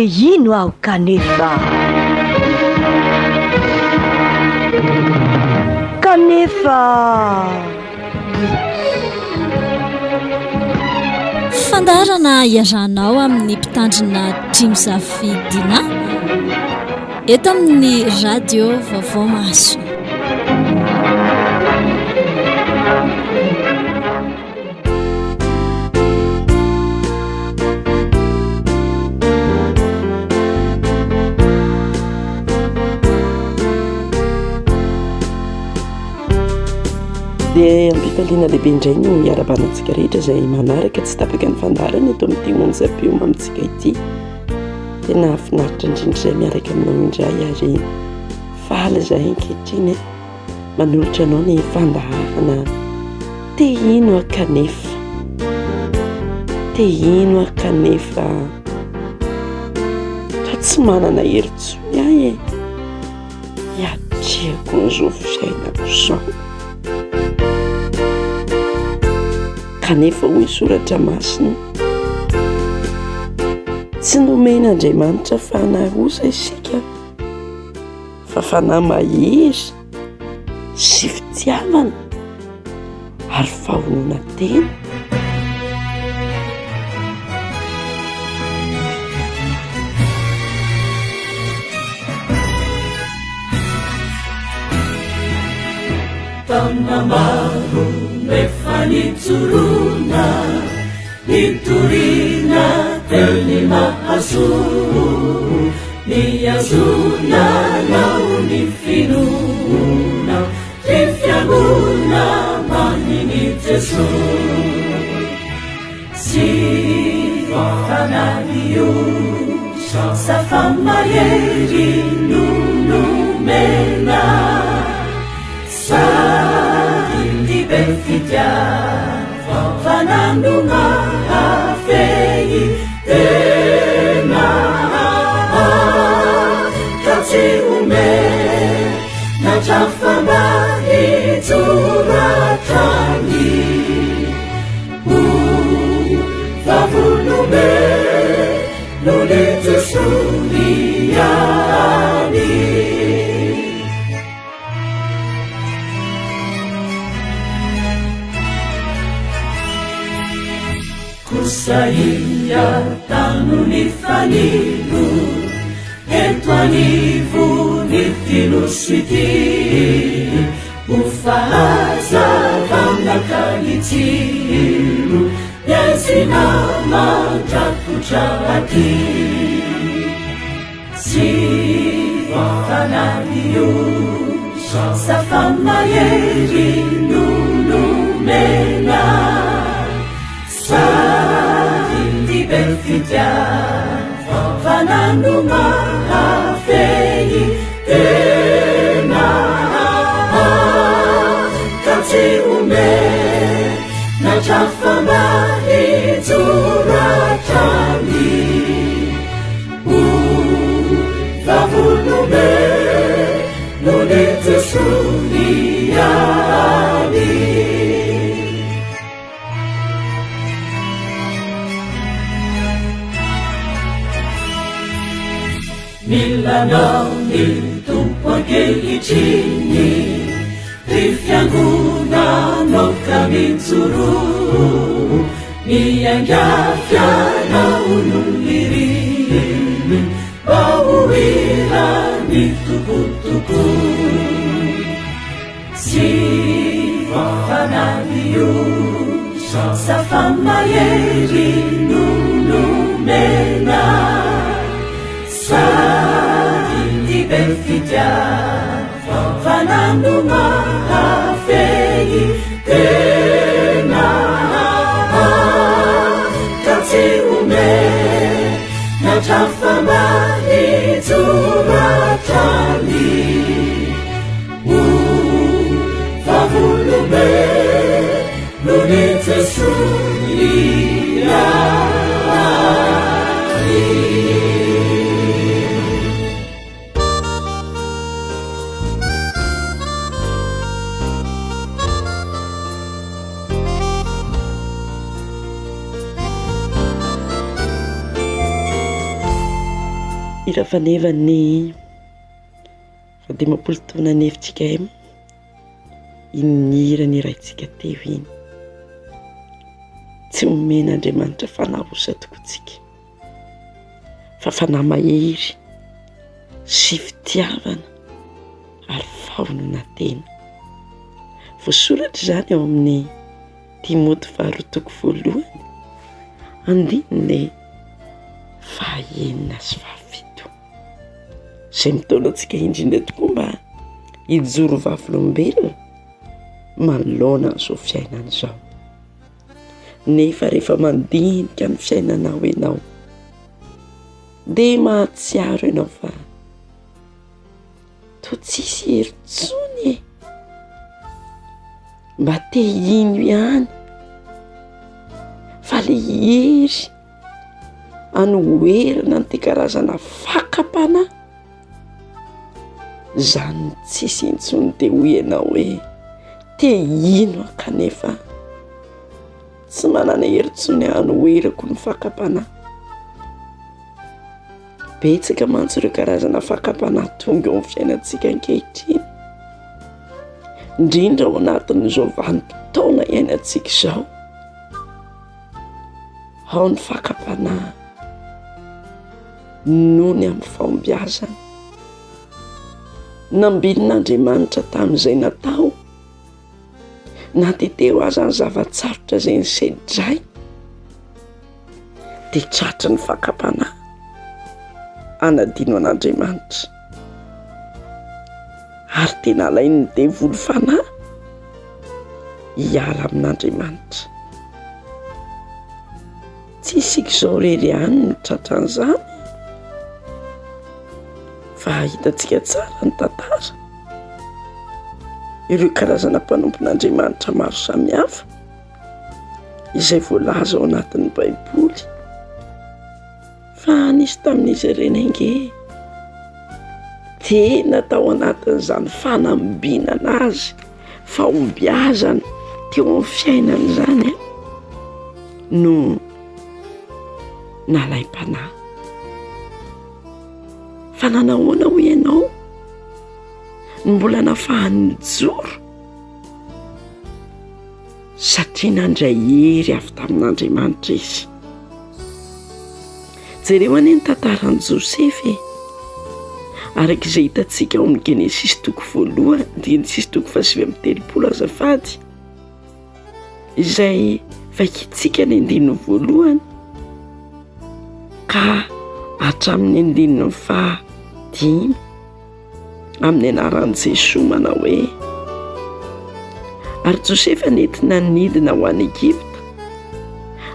dia ino aho kanefa fandarana iazanao amin'ny mpitandrina trimosafidina eto amin'ny radio vaovao maso. dia ampifaliana lehibe indray no miarabanantsika rehetra izay manaraka tsy tapaka ny fandarana eto amin'ity onjam-pioma amintsika ity. Tena finaritra indrindra izay miaraka aminao indray ary faly izay ankehitriny manolotra anao ny fandaharana te ino aho kanefa, te ino aho kanefa fa tsy manana hery-tsony ahy e, hiatrehako nyzao fiainako izao. Kanefa hoy soratra masina tsy nomen'Andriamanitra fanahy-oza isika fa fanahy mahery sy fitiavana ary fahonoana tena. Tamnamaro rehefa nitsorona nitorina teo ny mahazo niazona nao ny finona ny fianona maniny Jesosy sy fananio safa mahery nonomena sadi befitiava fanandunga hafei tena katsi ume na chafamba ituratani favunume nulitesuriani kusaiya tanu nifaninu etwanivu nitilusiti ufahaza vamnakalitilu yazinama jakuchati si fananiu safamayeri nunumena sadi befitiava fanandunga hafei tena katsi ume na chafamba ituratani vavunume nunitesuriani milanao ny tompo ankehitriny ny fiangonanao ka mijoro miangafianao noliriny mba hohira ny tokotoko sy fananio safa mahery nonomena sadi befitiava fanandunga hafei tena katsi ume na chafamba ituratani favunume nunitesuriani. ira fanevany fa dimapolo taona nefitsika inira ny raintsika teo iny tsy omena Andriamanitra fanahy osa tokotsika fa fanahy mahery sy fitiavana ary fahonona tena voasoratra izany ao amin'ny Timoty 2:1 andininy 9 sy 10 izay mitondra antsika indrindra tokoa mba hijoro vavilombelona manoloana an'izao fiainana izao. Nefa rehefa mandinika ny fiainanao ianao dia mahatsiaro ianao fa toa tsisy herintsony mba te ino ihany fa le hery anoherana ny te karazana fakapana izany tsisy intsony te ho ianao hoe te ino aho kanefa tsy manana herintsony anoherako ny fakapana. Betsaka mantsy ireo karazana fakapana tonga eo amin'ny fiainantsika ankehitriny indrindra ao anatin'izao vanim-potoana iainantsika izao. Ao ny fakapana nohony amin'ny fahombiazana nambilin'Andriamanitra tamin'izay natao na teteo aza ny zavatsarotra izay nisedray dia tratra ny fakapana anadino an'Andriamanitra ary tena alainy ny devoly fanahy hiala amin'Andriamanitra. Tsy isika izao rery ihany ny tratran'izany fa hitantsika tsara ny tantara ireo karazana mpanompon'Andriamanitra maro samihafa izay voalaza ao anatin'ny Baiboly fa nisy tamin'izy ireny ange tena tao anatin'izany fanambinana azy fahombiazana teo amin'ny fiainana izany no nalaim-panahy. Fa nanahoana ho ianao mbola nafahany joro satria nandray hery avy tamin'Andriamanitra izy. Jereo anie ny tantaran'i Josefy arak'izay hitantsika ao amin'ny Genesis 1 Genesis 7:30 azafady izay vakitsika ny 1 ka hatramin'ny 5 amin'ny anaran'i Jesosy manao hoe ary Josefy nentina nidina ho any Egypta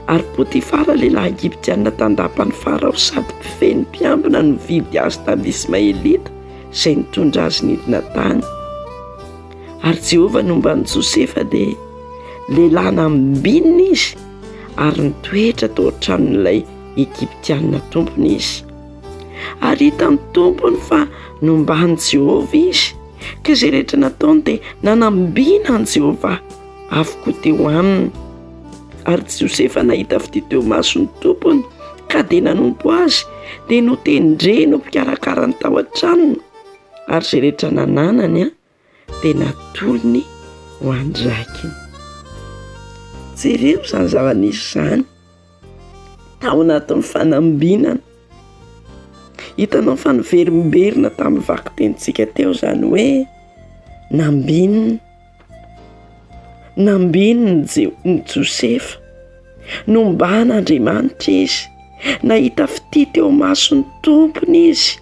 ary Potifara lehilahy Egyptiana tandapany Farao sady mpifeny mpiambina no vidy azy tamin'ny Ismaelita izay nitondra azy nidina tany. Ary Jehovah nombany Josefy dia lehilahy nambinina izy ary nitoetra tao an-tranon'ilay Egyptiana tompony izy. Ary hitan'ny tompony fa nombany Jehovah izy ka izay rehetra nataony dia nanambina an Jehovah avokoa teo aminy. Ary Josefy nahita fity teo mason'ny tompony ka dia nanompo azy dia notendre no mpikarakara ny tao an-tranony ary izay rehetra nananany dia natolony ho andrakiny. Jereo izany zava-nisy izany tao anatin'ny fanambinana. Hitanao fa niverimberina tamin'ny vaky tenitsika teo izany hoe nambininy Josefy nomban'Andriamanitra izy nahita fity teo mason'ny tompony izy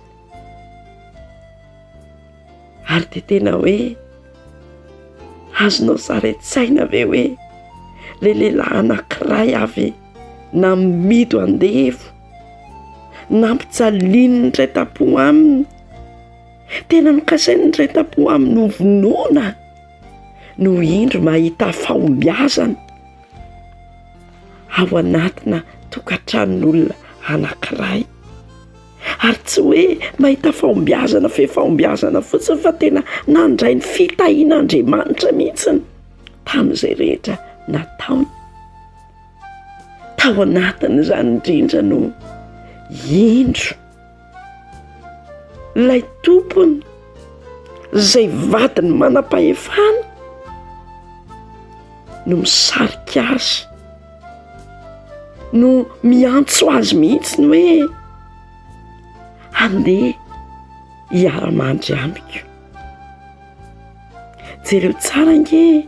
ary dia tena hoe azonao saretsaina ve hoe le lehilahy anankiray avy namido andevo nampitsaliny ny ray tapo aminy tena nokasainy ny ray tapo aminy novonoana no indro mahita fahombiazana ao anatina tokantranon'olona anankiray ary tsy hoe mahita fahombiazana fahombiazana fotsiny fa tena nandray ny fitahian'Andriamanitra mihitsiny tamin'izay rehetra nataony tao anatin'izany indrindra no indro ilay tompony izay vadiny manam-pahefana no misarika azy, no miantso azy mihitsy ny hoe andeha hiara-mandry amiko. Jereo tsara nge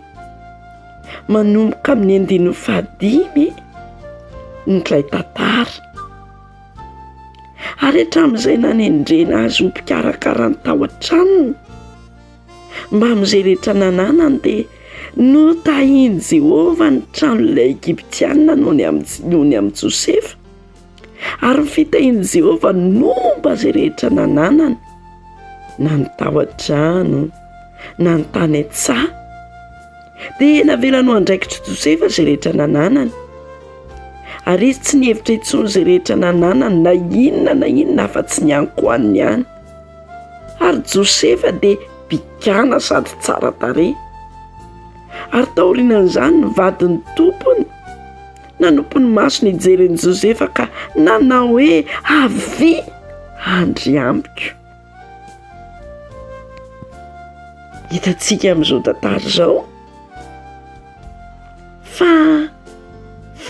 manomboka amin'ny 15 nylay tantara, ary hatramin'izay nanendrena azy ho mpikarakara ny tao an-tranony mba amin'izay rehetra nananany dia notahiny Jehovah ny tranon'ilay Egyptiana noho ny amin'ny Josefa, ary ny fitahiny Jehovah nomba izay rehetra nananany, na ny tao an-trano na ny tany an-tsaha, dia navelany ho andraikitra Josefa izay rehetra nananany, ary izy tsy nihevitra intsony izay rehetra nananany na inona fa tsy niankohaniny ihany. Ary Josefa dia bikana sady tsara tarehy, ary taorian'izany ny vadin'ny tompony nanompo ny masony hijereny Josefa ka nanao hoe avy andry amiko. Hitantsika amin'izao tantara izao fa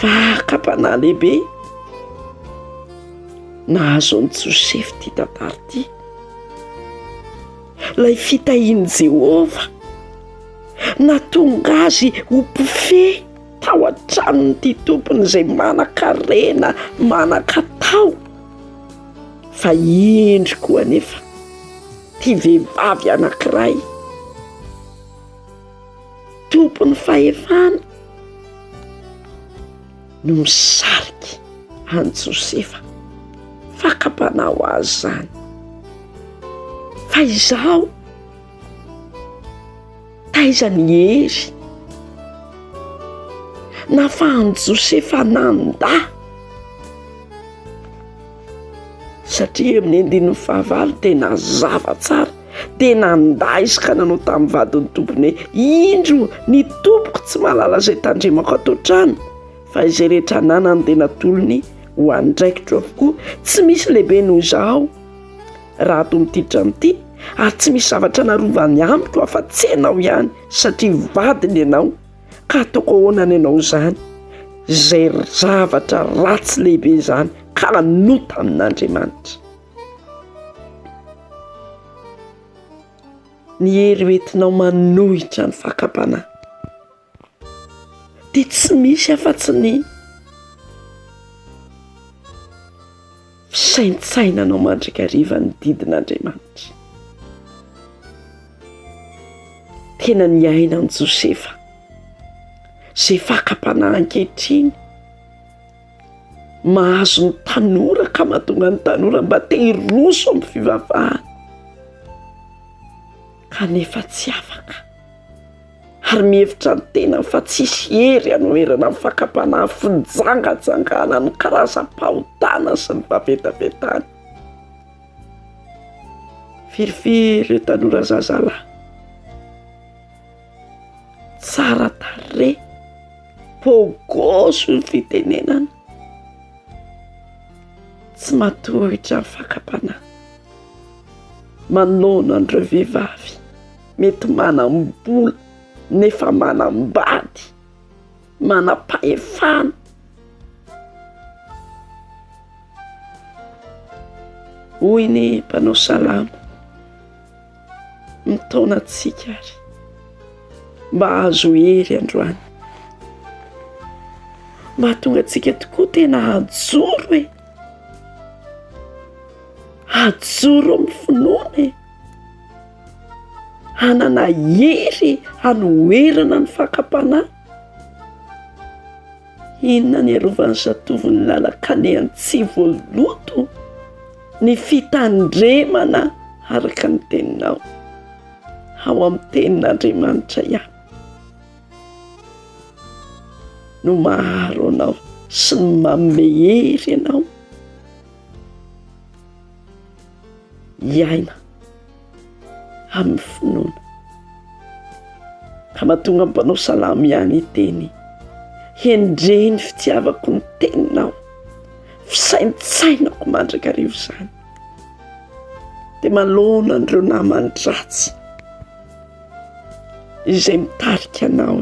vakam-panahy lehibe nahazo an'i Josefa ity tantara ity. Ilay fitahian'i Jehovah natonga azy ho mpifehy tao an-tranon'ity tompony izay manan-karena, manan-katao, fa indro koa anefa ity vehivavy anankiray tompony fahefana no misariky an'i Josefa fakam-panahy ho azy zany. Fa izao taiza ny hery nafahan'i Josefa nanda, satria amin'ny 15 tena zava tsara, tena nda izy ka nanao tamin'ny vadin'ny tompony hoe indro ny tompoko tsy mahalala izay tandremako ato an-trano, fa izay rehetra nanany dia natolony ho andraikitro avokoa. Tsy misy lehibe noho izao raha ato amin'ity trano ity, ary tsy misy zavatra narovany amiko afa-tsy ianao ihany, satria vadiny ianao, ka ataoko ahoana ny ianao izany? Izay zavatra ratsy lehibe izany ka nota amin'Andriamanitra. Ny hery hoentinao manohitra ny fakam-panahy dia tsy misy afa-tsy ny fisaintsainanao mandrakariva ny didin'Andriamanitra. Tena niaina an'i Josefa izay fakam-panahy ankehitriny, mahazo ny tanora ka mahatonga ny tanora mba te hiroso amin'ny fivavahana, kanefa tsy afaka, ary mihevitra ny tena fa tsisy hery hanoherana amin'ny fakam-panahy fijangajangana ny karazam-pahotana sy ny vavetavetana. Firifiry ireo tanora zazalahy tsara tarehy, pogoso ny fitenenana, tsy matohitra ny fakam-panahy, manoana an'ireo vehivavy mety manam-bola nefa manam-bady, manam-pahefana. Hoy ny mpanao salamo, mitaona antsika ary mba azo hery androany, mba tonga antsika tokoa tena hajoro hoe hajoro amin'ny finoana, hanana hery hanoherana ny fakam-panahy. Inona ny arovan'ny zatovo ny lalakane tsy voaloto, ny fitandremana araka ny teninao ao amin'ny tenin'Andriamanitra ihany no maharo anao sy ny manome hery ianao iaina amin'ny finoana. Ka mahatonga ny mpanao salamo ihany iteny, endre ny fitiavako ny teninao, fisaintsainako mandrakarivo izany. dia malona andreo namany ratsy izay mitarika anao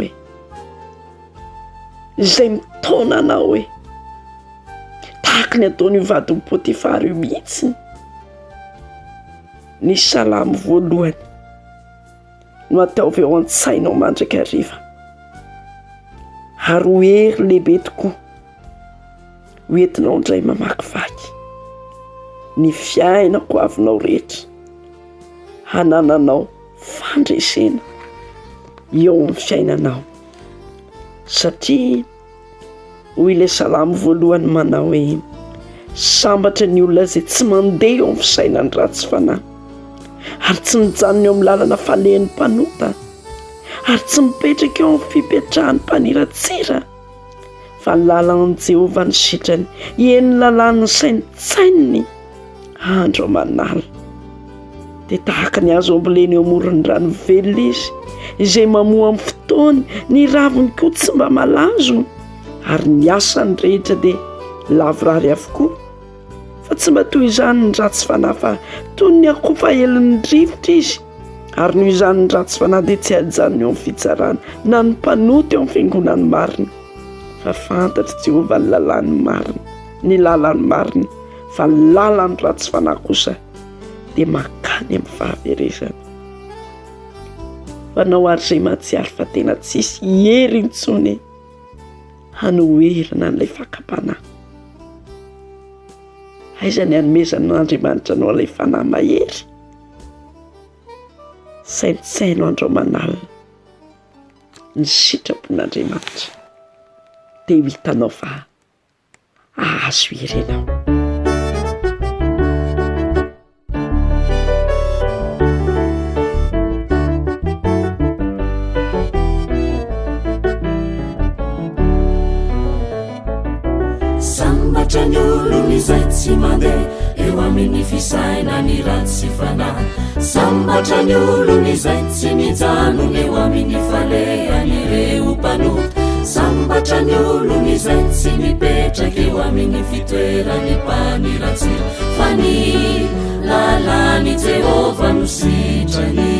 izay mitona anao tahaka ny ataony vadiny Potifara io mihitsy ny salamo voalohany no ataovy ao an-tsainao mandrakariva ary hery lehibe tokoa hoentinao indray mamakivaky ny fiainako avinao rehetra hanananao fandresena eo amin'ny fiainanao satria hoy ilay salamo voalohany manao hoe sambatra ny olona izay tsy mandeha eo amin'ny fisainany ratsy fanahy ary tsy mijanona eo amin'ny lalana falehan'ny mpanota ary tsy mipetraka eo amin'ny fipetrahan'ny mpaniratsira fa ny lalan'i Jehovah ny sitrany eny lalàn'ny saintsainy andro manala dia tahaka ny azo ambolena eo amoron'ny rano velona izy izay mamoa amin'ny fotoany ny raviny koa tsy mba malazo ary ny asany rehetra dia lavorary avokoa fa tsy mba toy izany ny ratsy fanahy fa toy ny akoho fahelin'ny rivotra izy ary noho izany ny ratsy fanahy dia tsy hajanona eo amin'ny fitsarana na ny mpanota eo amin'ny fiangonany marina fa fantatry Jehovah ny lalàny marina ny lalàny marina fa ny lalàny ratsy fanahy kosa dia makany amin'ny fahaverezana fanao ary izay mahatsiaro fa tena tsisy hery intsony hanoherana n'ilay fakapanahy aiza ny hanomezan'Andriamanitra anao ilay fanahy mahery saintsaino andro manalina ny sitrapon'Andriamanitra dia ho hitanao fa ahazo herenao. Sambatra ny olona izay tsy mandeha eo amin'ny fisaina ny ratsy fanahy sambatra ny olona izay tsy mijanona eo amin'ny falehan'ireo mpanota sambatra ny olona izay tsy mipetraka eo amin'ny fitoerany mpaniratsira fa ny lalàny Jehovah no sitrany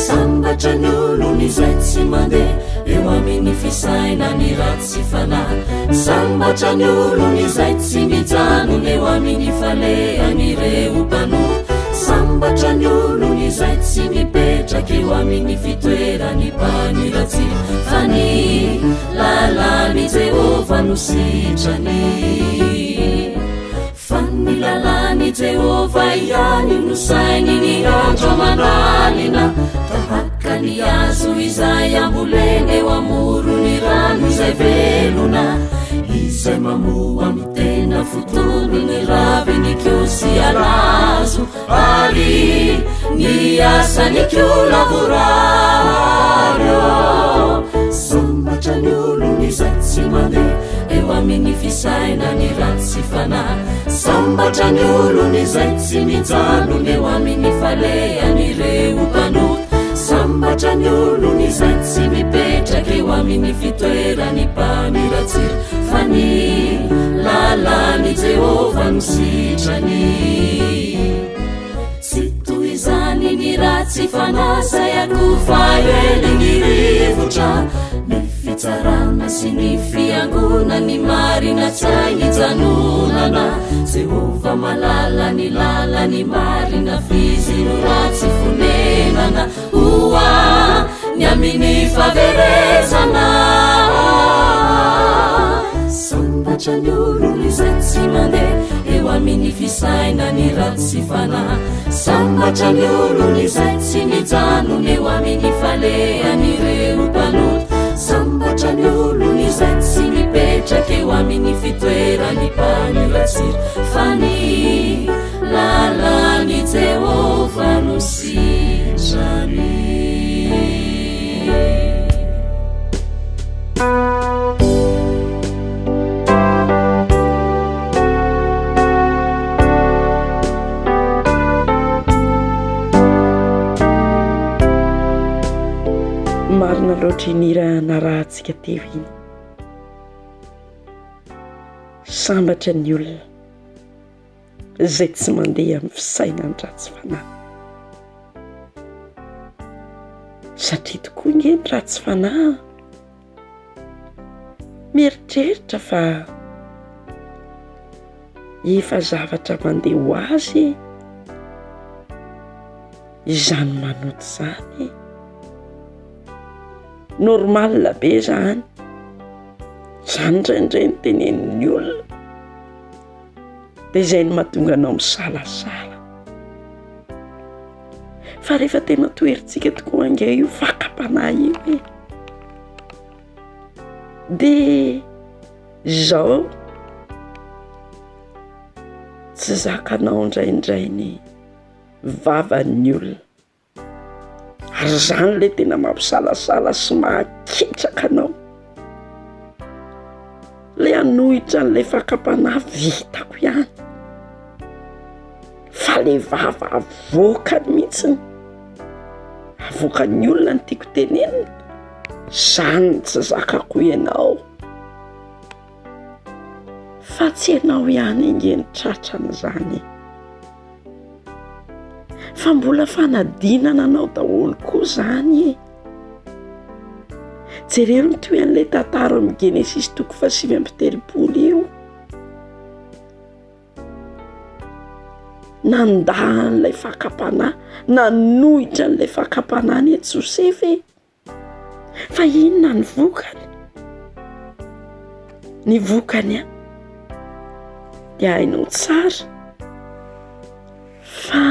sambatra ny olona izay tsy mandeha eo amin'ny fisaina ny ratsy fanahy sambatra ny olona izay tsy mijanona eo amin'ny falehan'ireo mpanota sambatra ny olona izay tsy mipetraka eo amin'ny fitoerany mpaniratsira fa ny lalàny Jehovah no sitrany fa ny lalàny Jehovah ihany no sainy ny andro manalina tahaka ny azo izay ambolena eo amorony rano izay velona izay mamoa amin'ny tena fotony ny raviny kio sy alazo ary ny asany kio lavoraryo sambatra ny olona izay tsy mandeha eo amin'ny fisaina ny ratsy fanahy sambatra ny olona izay tsy mijanona eo amin'ny falehan'ireo mpanota sambatra ny olona izay tsy mipetraka eo amin'ny fitoerany mpaniratsira fa ny lalàny Jehovah no sitrany tsy toy izany ny ratsy fanahy zay akoho fahelin'ny rivotra ny fitsarana sy ny fiangona ny marina tsainy janonana Jehovah malala ny lalany marina fizy no ratsy fonenana oa ny amin'ny faverezana sambatra ny olona izay tsy mandeha eo amin'ny fisaina ny ratsy fanahy sambatra ny olona izay tsy mijanona eo amin'ny falehan'ireo mpanota sambatra ny olona izay tsy mipetraka eo amin'ny fitoerany mpaniratsira fa ny lalàny Jehovah no sitrany marina loatra inira narahantsika teo iny sambatra ny olona izay tsy mandeha amin'ny fisainany ratsy fanahy. Satria tokoa nge ny ratsy fanahy mieritreritra fa efa zavatra mandeha ho azy izany manoto izany. Normal be zany indraindray ny tenenin'ny olona dia izay no mahatonga anao misalasala. Fa rehefa tena toerintsika tokoa ange io fakapanahy io dia izao tsy zakanao indraindray ny vavan'ny olona, ary izany ilay tena mampisalasala sy mahaketraka anao. Ilay hanohitra an'ilay fakapanahy vitako ihany, fa ilay vava avoakany mihitsiny, avoakan'ny olona ny tiako tenenina, izany tsy zakako ianao. Fa tsy ianao ihany inge ny tratran'izany, fa mbola fanadinana anao daholo koa izany. Jereo ny toy an'ilay tantara amin'ny Genesis 5:7 io. Nandahan'ilay fakapanahy, nanohitra an'ilay fakapanahy ny Josepha, fa inona ny vokany? Ny vokany dia hainao tsara fa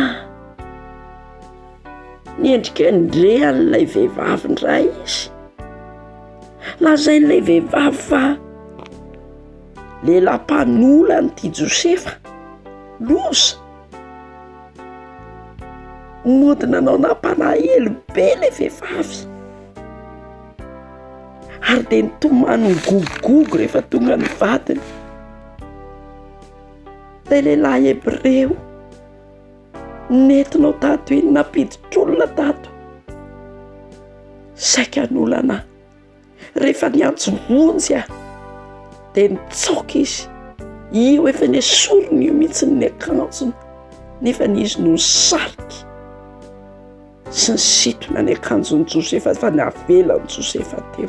niendrika ndrehan'ilay vehivavy ndray izy. Lazain'ilay vehivavy fa lelam-panolany ty Josefa loza, modina anao nampalahelo be ilay vehivavy, ary dia nitomany gogogo rehefa tonga ny vadiny. Dia lehilahy Hebreo nentinao tato iny, napiditr'olona tato, saika an'olana rehefa niantso vonjy dia nitsaoka izy. Io efa nesorony io mihitsy ny akanjony, nefa nizy no sarika sy ny situna ny akanjon'ny Josefa, fa navelan'ny Josefa teo.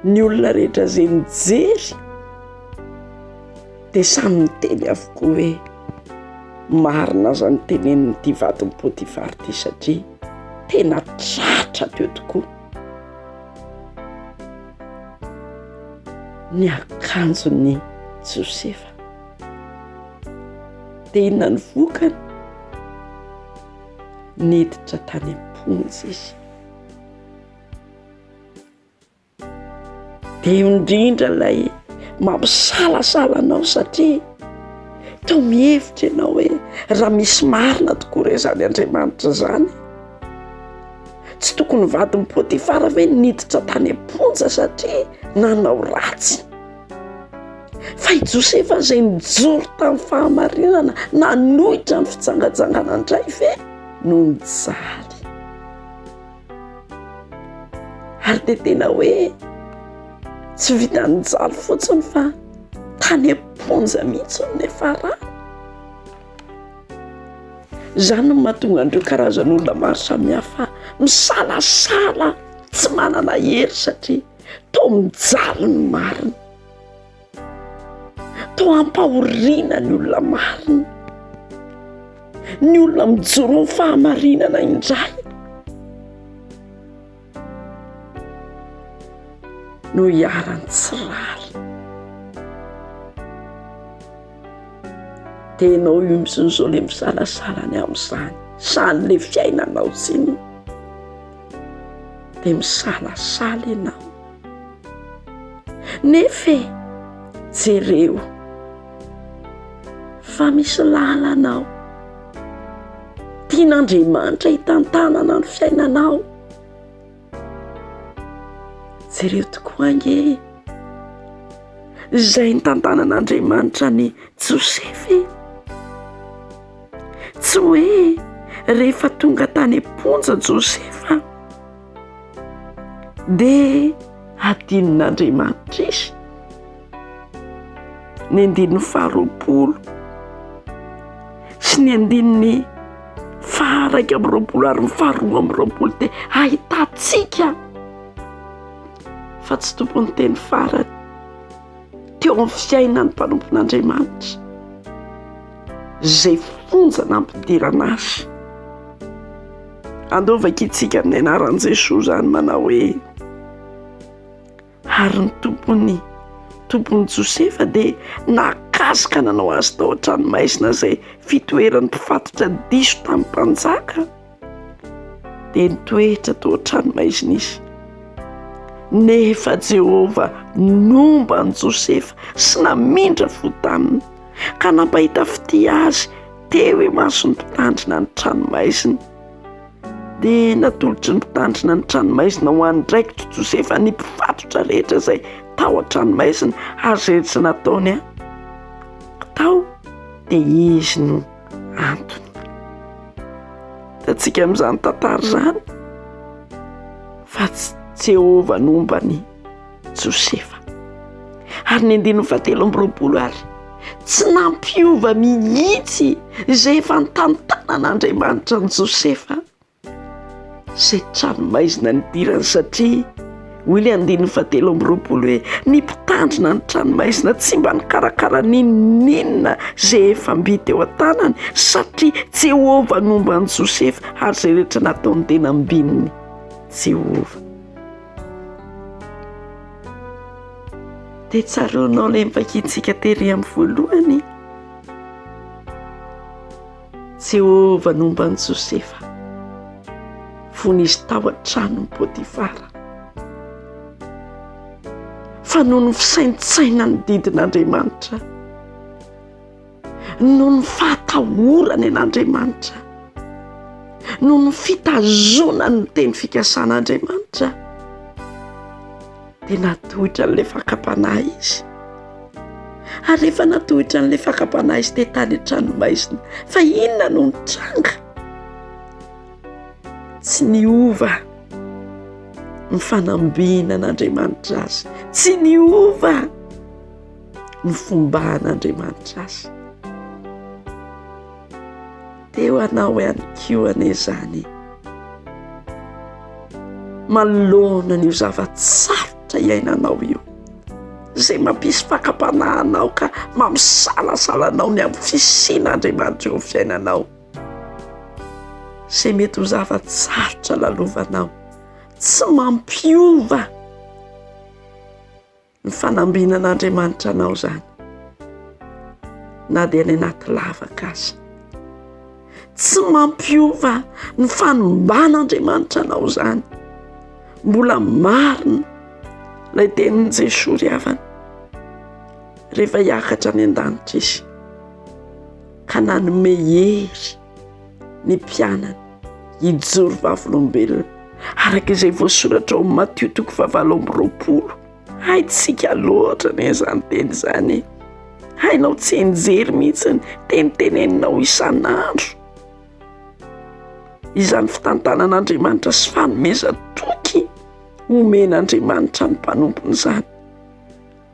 Ny olona rehetra izay nijery dia samy miteny avokoa hoe marina aza ny tenenin'ity vadiny Potifara ity, satria tena tratra teo tokoa. Ny akanjon'ny Josefa dia inona ny vokany? Neditra tany am-ponjy izy. Dia indrindra ilay mampisalasala anao, satria toa mihevitra ianao hoe raha misy marina tokoa re zany Andriamanitra zany, tsy tokony vadiny Potifara ve niditra tany am-ponja satria nanao ratsy. Fa i Josefa izay nijoro tamin'ny fahamarinana, nanohitra ny fitsangajangana indray ve no nijaly. Ary dia tena hoe tsy vita nijaly fotsiny fa tany am-ponja mihitsy nefa raha. Izany no mahatonga andreo karazan'olona maro samihafa misalasala tsy manana hery, satria toa mijaly ny marina, toa ampahoriana ny olona marina, ny olona mijoro ny fahamarinana indray no hiarany tsirary. Dia ianao io mison'izao le misalasala ny amin'izany, sany le fiainanao tsiny, dia misalasala ianao. Nefa jereo fa misy lalanao, tian'Andriamanitra hitantanana ny fiainanao. Jereo tokoa ange izay nitantanan'Andriamanitra ny Josefa, tsy hoe rehefa tonga tany am-ponja Josefa dia adinon'Andriamanitra izy, ny andininy faharoapolo sy ny andininy faharaika amby roapolo ary ny faharoa amby roapolo dia ahitantsika fa tsy tompony teny farany teo amin'ny fiainany mpanompon'Andriamanitra izay fonja nampidirana azy. Andovaka itsika amin'ny anaran'i Jesosy zany manao hoe ary ny tompony Josefa dia nakasika nanao azy tao an-tranomaizina izay fitoeran'ny mpifatotra diso tamin'ny mpanjaka dia nitoetra tao an-tranomaizina izy. Nefa Jehova nomba ny Josefa sy namindra fo taminy ka nampahita fity azy teo mason'ny mpitandrina ny tranomaizina dia natolotry ny mpitandrina ny tranomaizina ho andraikitra Josefa ny mpifatotra rehetra izay tao an-tranomaizina ary rehetra nataony tao dia izy no antony. Tatsika amin'izany tantara zany fa Jehova nomba ny Josefa ary ny andininy fahatelo amby roapolo ary tsy nampiova mihitsy izay efa nitantanan'Andriamanitra ny Josefa izay tranomaizina nidirany satria hoy ilay andininy fahatelo amby roapolo hoe ny mpitandrina ny tranomaizina tsy mba nikarakara ninona izay efa mby teo an-tanany satria Jehova nomba ny Josefa ary izay rehetra nataony tena ambininy Jehova. Dia tsaronao ilay mivakitsika tery amin'ny voalohany, Jehova nomba ny Josefa fony izy tao an-tranon'ny Pôtifara fa noho ny fisaintsaina ny didin'Andriamanitra, noho ny fahatahorany an'Andriamanitra, noho ny fitazonany ny teny fikasan'Andriamanitra dia natohitra n'ilay fakapanahy izy. Ary rehefa natohitra n'ilay fakapanahy izy dia tany an-tranomaizina fa inona no nitranga? Tsy niova ny fanambinan'Andriamanitra azy, tsy niova ny fomban'Andriamanitra azy. Teo anao ihany koa an'izany malona n'io zavatsarotra iainanao io izay mampisy fakapanahanao ka mampisalasalanao ny amin'ny fisian'Andriamanitra eo amin'ny fiainanao, izay mety ho zavatsarotra lalovanao, tsy mampiova ny fanambinan'Andriamanitra anao zany na dia any anaty lavaka aza, tsy mampiova ny fanomban'Andriamanitra anao zany. Mbola marina ilay tenin'i Jesosy avany rehefa hiakatra any an-danitra izy ka nanome hery ny mpianany hijoro vavolombelona araka izay voasoratra ao amin'ny Matio 7:20. Haitsika loatra ny izany teny izany, hainao tsy enjery mihitsy ny teniteneninao isan'andro izany fitantanan'Andriamanitra sy fanomezan-toky omen'Andriamanitra ny mpanompony izany.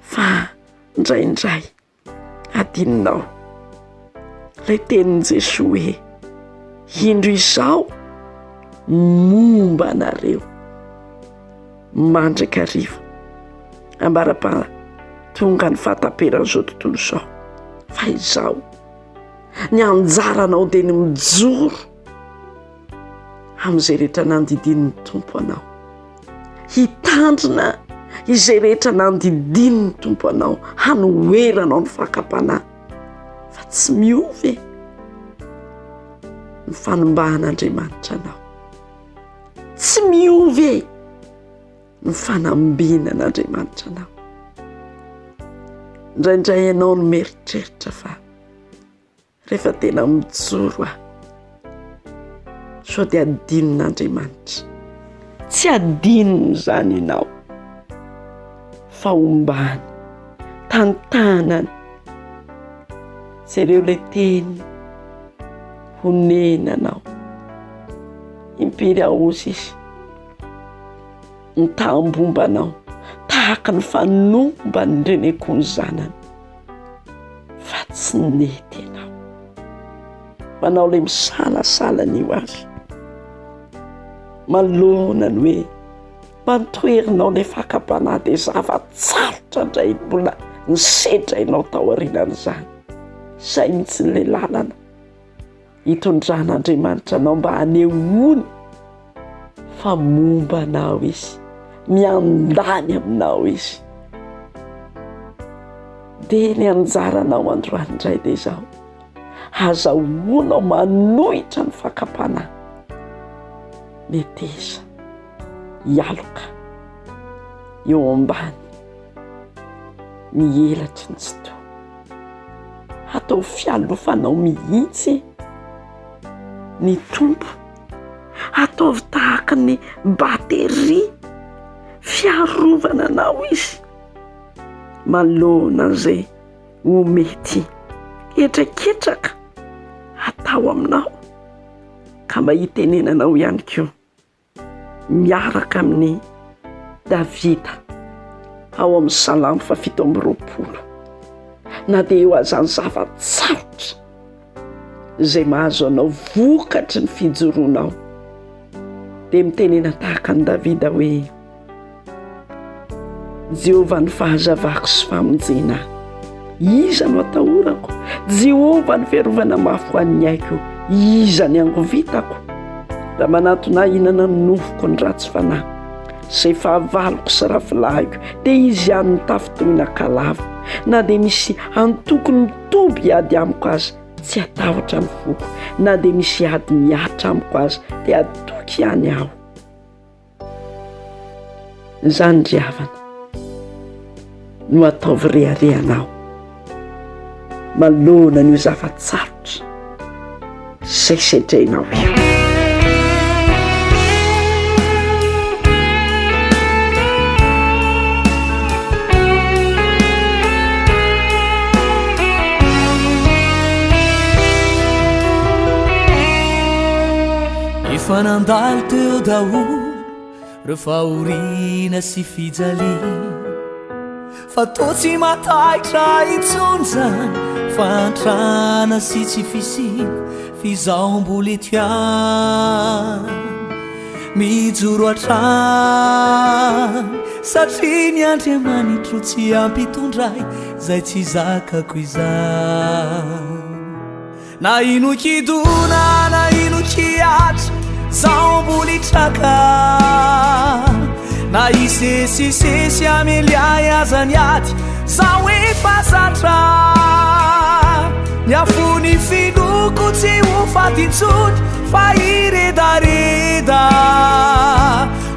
Fa indraindray adininao ilay tenin'i Jesosy hoe indro izao momba anareo mandraka hariva ambara-pa tonga ny fahataperan'izao tontolo izao, fa izao ny anjaranao dia ny mijoro amin'izay rehetra nandidin'ny tompo anao, hitandrina izay rehetra nandidin'ny tompo anao, hanoeranao ny fakapanahy fa tsy miovy ny fanomban'Andriamanitra anao, tsy miovy ny fanambinan'Andriamanitra anao. Indraindray ianao no mieritreritra fa rehefa tena mijoro sao dia adinon'Andriamanitra, tsy adinony izany ianao fa ombany, tantanany zareo ilay teny honenanao impiry aozy izy ny tahambombanao tahaka ny fanomba ny reneko ny zanany tsy nety ianao, manao le misalasalany io azy, malonany hoe mantoerinao le fakapanahy dia zava-tsarotra indray mbola nisedra inao tao aorianan'izany. Zay mihitsy le lalana hitondran'Andriamanitra anao mba hanehoany fa momba anao izy, miandany aminao izy. Dia ny anjaranao androany indray dia izao, azahoanao manohitra ny fakapanahy, meteza hialoka eo ambany, mihelatry ny tsy toa, atao fialofanao mihitsy ny tompo, ataovy tahaka ny bateria fiarovana anao izy, malona an'izay ho mety ketraketraka atao aminao, ka mba hitenenanao ihany koa miaraka amin'ny Davida ao amin'ny Salamo 120, na dia eo azany zava-tsarotra izay mahazo anao vokatry ny fijoroanao, dia mitenena tahaka ny Davida hoe: Jehovah ny fahazavako sy famonjena, iza no atahorako? Jehovah ny fiarovana mafy ho an'ny aiko, iza ny angovitako? Raha manatona hinana ny nofoko ny ratsy fanahy, izay fahavaloko sy rafilahiko, dia izy ihany ny tafitohina kalavo, na dia misy antoko ny toby hiady amiko azy, tsy atahotra ny foko, na dia misy ady miatra amiko azy, dia atoky ihany aho. Izany ry havana no ataovy reharehanao, malona ny zava-tsarotra izay sedrainao io. Efa nandalo teo daholo reo fahoriana sy fijaliana, fa toa tsy mataitra intsony zany, fantrana sy tsy fisina, fizao mbola etiany mijoro hatrany, satria ny Andriamanitra tsy ampitondray, zay tsy zakako izany. Na ino kidona na ino kiatra, zao mbola hitraka, na isesisesy ameliay azany ady, zao efa zatra. Ny afony finoko tsy ho fatintsony, fa iredareda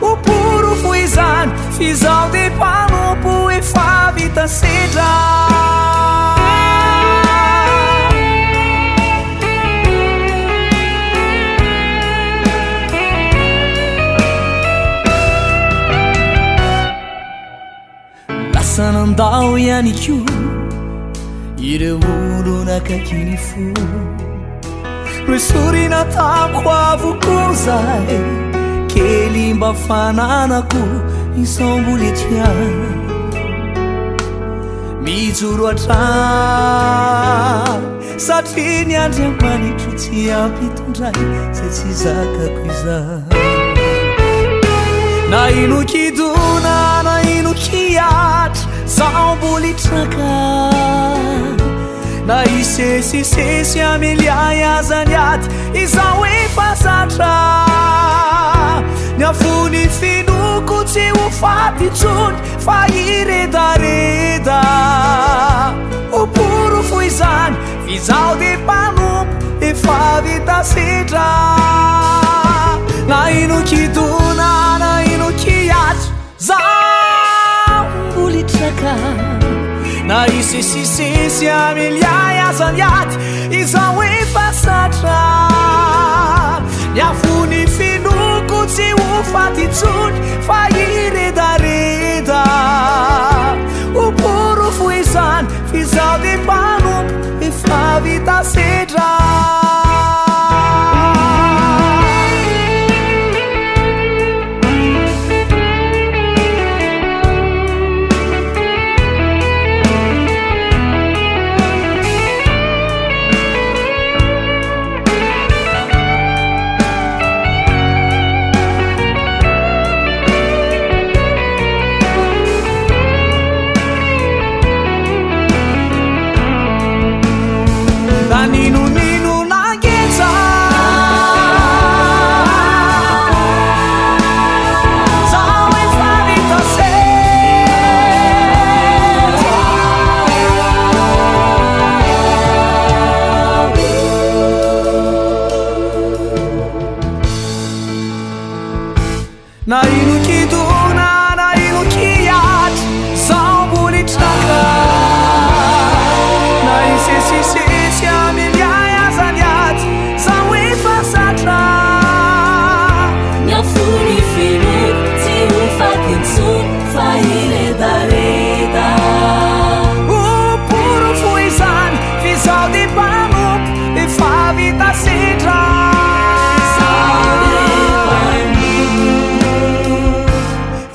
ho porofo izany, fizao dia mpanompo efa vita sedra. Sanandao ihany ko ireo olo nakakiny fo, roe sorina tamiko avokoa zay, kely mba fananako izao mbola etiany, mijoro hatrany, satria ny Andriamanitra tsy ampitondray, zay tsy zakako izany. Na ino kidona na ino kiatra, zao mbola hitraka, na isesisesy ameliay azany ady, izao efa zatra. Ny afony finoko tsy ho fatintsony, fa iredareda ho porofo izany, fizao dia mpanompo efa vita sedra. Na ino kidona na ino kiatra, zao mbola hitraka, na isesisesy ameliay azany ady, izao efa zatra. Ny afony finoko tsy ho fatintsony, fa iredareda ho porofo izany, fizao dia mpanompo efa vita sedra. rehefa iredareda o poro foi izany fizao de mpanompo efa vita sedra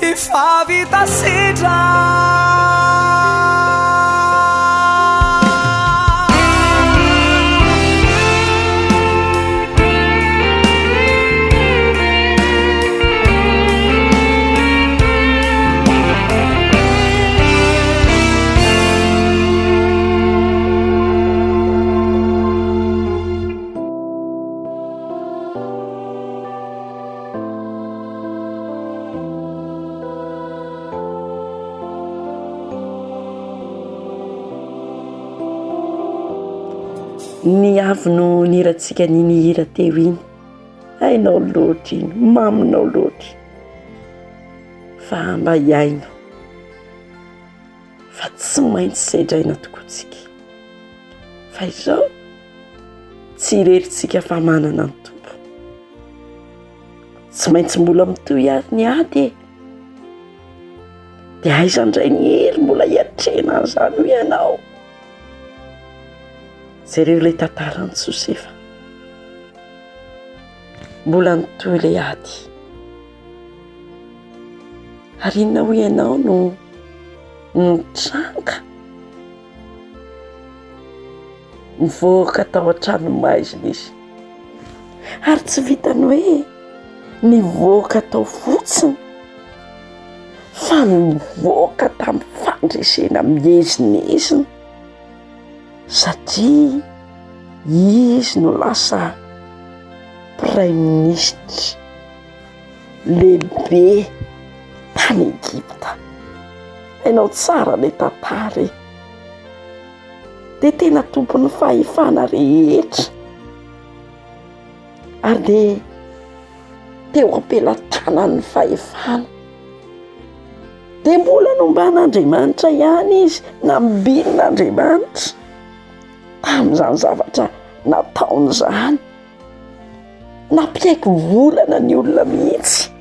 efa vita sedra ny avy no niratsika niny hira teo iny hainao loatra iny maminao loatra fa mba hiaino fa tsy maintsy sedraina tokoatsika fa izao tsy ireritsika fa manana ny tompo tsy maintsy mbola mitoy ary ny ady dia aiza indray ny hery mbola hiatrena an'izany ho ianao zareo ilay tantarany Josefa mbola nitoy ilay ady ary inona ho ianao no nitranga nivoaka tao an-tranomaizina izy ary tsy vitany hoe nivoaka tao fotsiny fa nivoaka tamin'ny fandresena mihezinezina satria izy no lasa prime ministre lehibe tany Egypta hainao tsara ilay tantara dia tena tompony fahefana rehetra ary dia teo ampelatanany fahefana dia mbola nomban'Andriamanitra ihany izy nambin'Andriamanitra tamin'izany zavatra nataon'izany nampiaiko volana ny olona mihitsy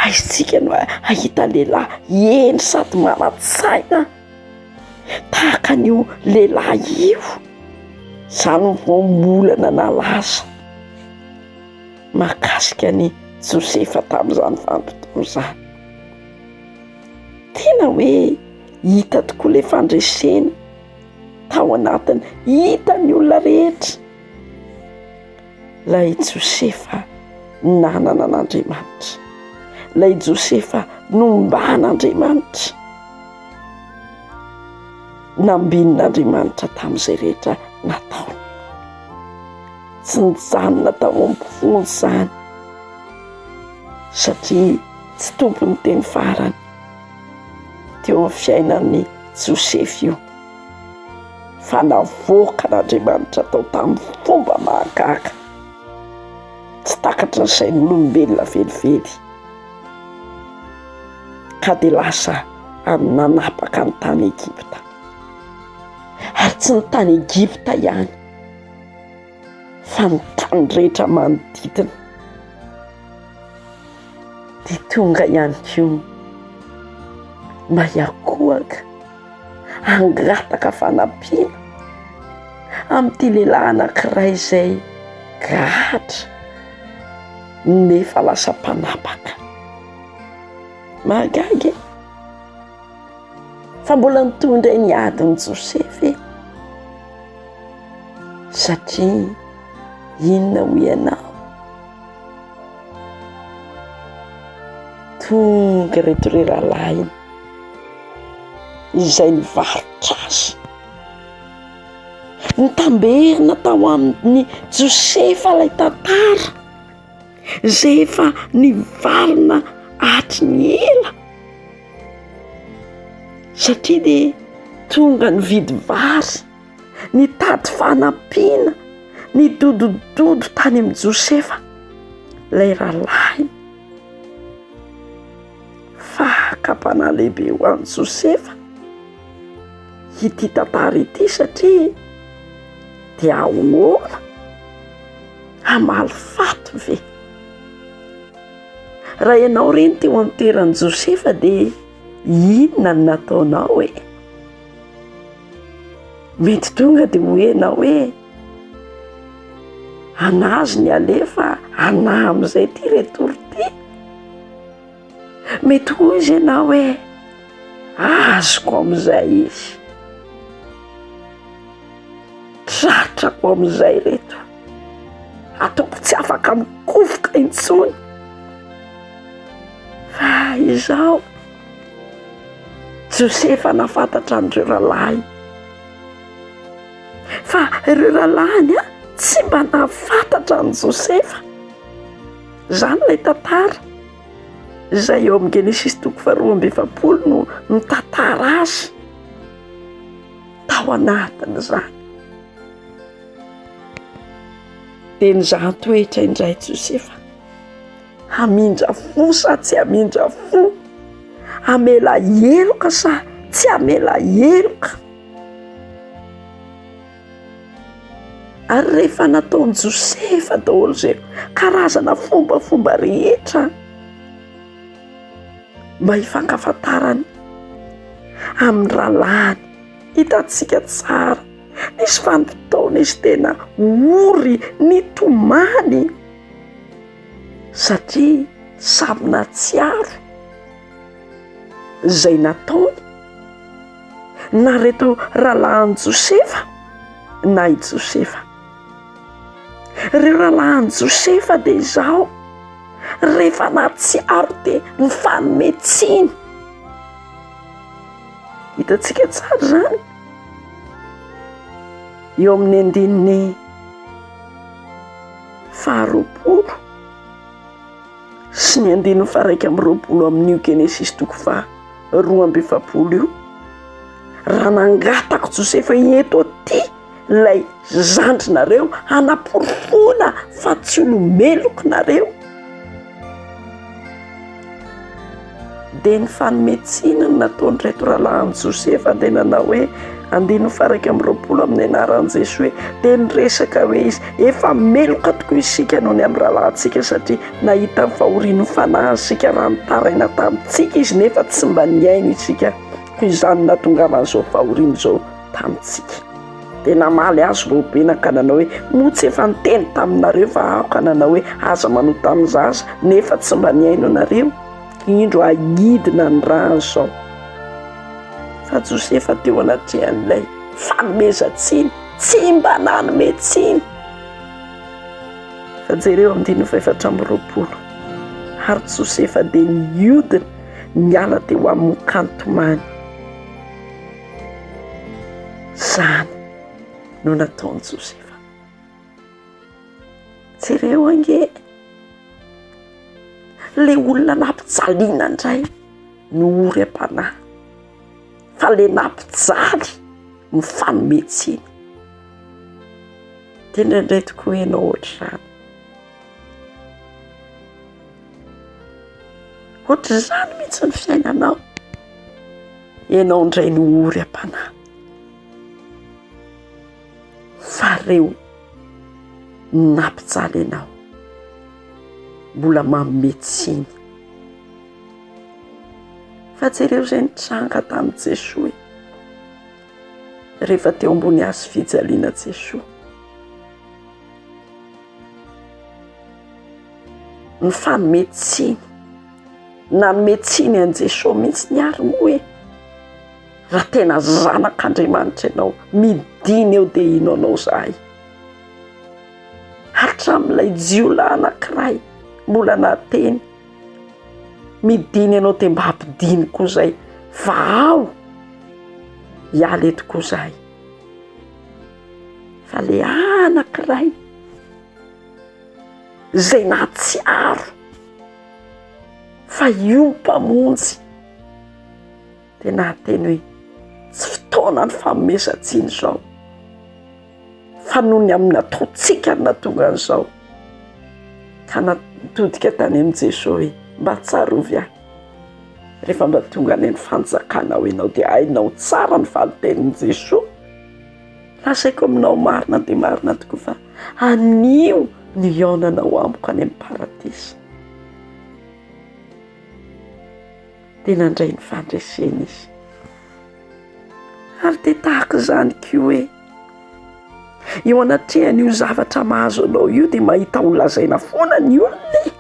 aizitsika no ahita lehilahy eny sady manan-tsaina tahaka an'io lehilahy io izany voambolana nalaza mahakasika ny Josefa tamin'izany vanim-potoana tena hoe hita tokoa ilay fandresena tao anatiny hita ny olona rehetra lay Josefa nanana an'Andriamanitra lay Josefa nomban'Andriamanitra nambin'Andriamanitra tamin'izay rehetra nataony tsy nijanona tao am-pofony izany satria tsy tompony teny farany teo amin'ny fiainan'ny Josefa io fa navoaka n'Andriamanitra tao tamin'ny fomba mahagaga tsy takatry ny sain'olombelona velively ka dia lasa nanapaka ny tany Egypta ary tsy ny tany Egypta ihany fa ny tany rehetra manodidina dia tonga ihany koa mba hiakohaka hangataka fanampiana amin'ity lehilahy anankiray izay gatra nefa lasa mpanapaka mahagaga fa mbola nitondra ny adiny Josefa satria inona ho ianao tonga reto reralahy izay nivarotra azy nitamberina tao amin'ny Josefa ilay tantara izay efa nivalina hatry ny ela satria dia tonga nividy vary nitady fanampiana nidodododo tany amin'ny Josefa ilay ralahy fakapana lehibe ho an'i Josefa ity tantara ity satria dia ahoana hamaly fato ve raha ianao reny teo amin'ny toeran'i Josefa dia inona no nataonao e? Mety tonga dia hoe ianao hoe anazy ny alefa anahy amin'izay ty retory ty. Mety ho izy ianao hoe azoko amin'izay izy, tratrako amin'izay reto, ataoko tsy afaka mikovoka intsony. Fa izao Josefa nafantatra an'ireo rahalahy, fa ireo rahalahy tsy mba nafantatra an' Josefa. Zany ilay tantara izay eo amin'ny Genesis 2:7 no mitantara azy tao anatin'izany. Dia nizaha toetra indray Josefa, hamindra fo sa tsy hamindra fo, hamela heloka sa tsy hamela heloka. Ary rehefa nataon'i Josefa daholo izay karazana fombafomba rehetra mba hifankafantarany amin'ny rahalahy, hitantsika tsara nisy vanimpotoana izy tena ory nitomany satria samy natsiaro izay nataony na reto rahalahin'i Josefa na i Josefa. Ireo rahalahin'i Josefa dia izao, rehefa natsiaro dia nifanometsiny. Hitantsika tsara zany eo amin'ny andininy 20 sy ny andininy 120 amin'io Genesis 2:2 io. Raha nangatako Josefa eto aty ilay zandrinareo hanaporofona fa tsy olomeloko nareo, dia ny fanometsina no nataony reto rahalahin'i Josefa andenana hoe 120 amin'ny anaran'i Jesosy, dia niresaka hoe izy efa meloka tokoa isika noho ny amin'ny rahalahintsika satria nahita fahorian'ny fanahy isika raha nitaraina tamintsika izy nefa tsy mba niaino isika hoy izany nahatongavany izao fahoriana izao tamintsika. Dia namaly azy robena ka nanao hoe motsy efa niteny taminareo fa aho ka nanao hoe aza manoto tamin'zaza nefa tsy mba niaino anareo, indro ahidina ny raha izao. Fa Josefa teo anatrehan'ilay fanomezantsiny tsy mba nanometsiny. Fa jereo amin'ny 420 ary Josefa dia niodina niala teo amin'ny kantomany. Zany no nataony Josefa. Jereo ange le olona nampijaliana indray no ory am-panahy, fa le nampijaly ny fanometsiny. Dia indraindray tokoa ianao ohatr'izany, ohatr'izany mihitsy ny fiainanao, ianao indray no ory am-panahy, fa reo nampijaly ianao mbola manometsiny. Fa jereo izay nitranga tamin'i Jesosy rehefa teo ambony hazo fijaliana Jesosy, ny fanometsiny nanometsiny an' Jesosy mihitsy niary moa hoe raha tena zanak'Andriamanitra ianao midiny eo dia ino anao zahay. Hatramin'ilay jiolahy anankiray mbola nateny midiny ianao dia mba hampidiny koa zay, fa ao hiala eto koa zahay. Fa le anankiray izay natsiaro fa io mpamonjy dia nateny hoe tsy fotoana ny fanomezantsiny izao, fa noho ny amin'ny nataontsika ny natonga an'izao. Ka natodika tany amin'i Jesosy hoe mba tsarovy ahy. Rehefa mba tonga any fanjakana ho ianao dia hainao tsara ny valitenin'i Jesosy. Lasaiko aminao marina dia marina tokoa fa anio ny ionanao amiko any amin'ny paradisa. dia nandray ny fandresena izy. Ary dia tahaka izany ko hoe eo anatrehan'io zavatra mahazo anao io dia mahita ho lazaina foana ny olona.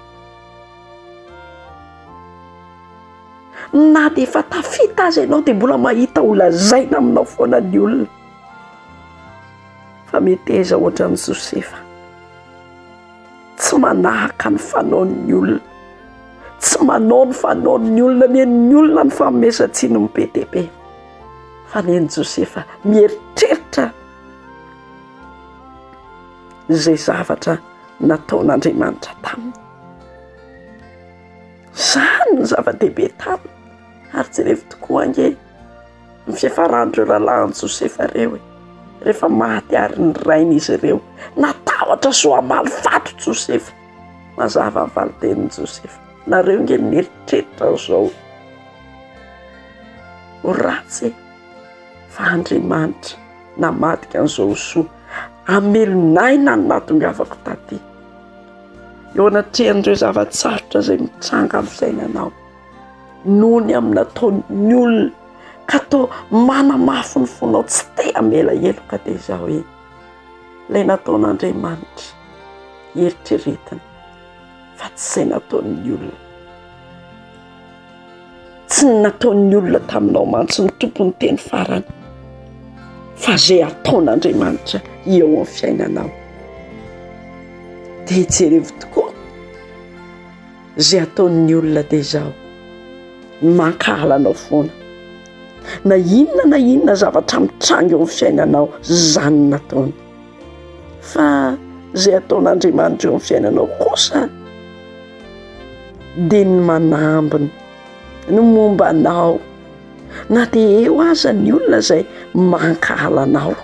Na dia efa tafita azy ianao dia mbola mahita ho lazaina aminao foana ny olona. Fa mety aiza ohatran'i Josefa, tsy manahaka ny fanaon'ny olona, tsy manao ny fanaon'ny olona, ny an'ny olona ny famesan-tsiny ny be dia be. Fa ny an'i Josefa mieritreritra izay zavatra nataon'Andriamanitra taminy. Izany ny zava-dehibe taminy. Ary jerevy tokoa ange ny fiafaran'ireo rahalahin'i Josefa ireo rehefa maty ary ny rainy izy ireo. Natahotra so amaly fato Josefa. Mazava ny valitenin'i Josefa. Nareo nge nieritreritra izao ho ratsy fa Andriamanitra namadika an'izao soa amelonaina ny nahatongavako taty. Eo anatrehan'ireo zavatsarotra izay mitranga amin'ny fiainanao noho ny amin'ny nataon'ny olona ka toa manamafy ny fonao tsy te hamela heloka dia izao hoe ilay nataon'Andriamanitra eritreretiny fa tsy izay nataon'ny olona. Tsy ny nataon'ny olona taminao mantsy ny tompony teny farany fa izay ataon'Andriamanitra eo amin'ny fiainanao. Dia jerevy tokoa izay ataon'ny olona dia izao mankahalanao foana. Na inona zavatra mitranga eo amin'ny fiainanao izany nataony. Fa izay ataon'Andriamanitra eo amin'ny fiainanao kosa dia ny manambiny, ny momba anao. Na dia eo aza ny olona izay mankahalanao.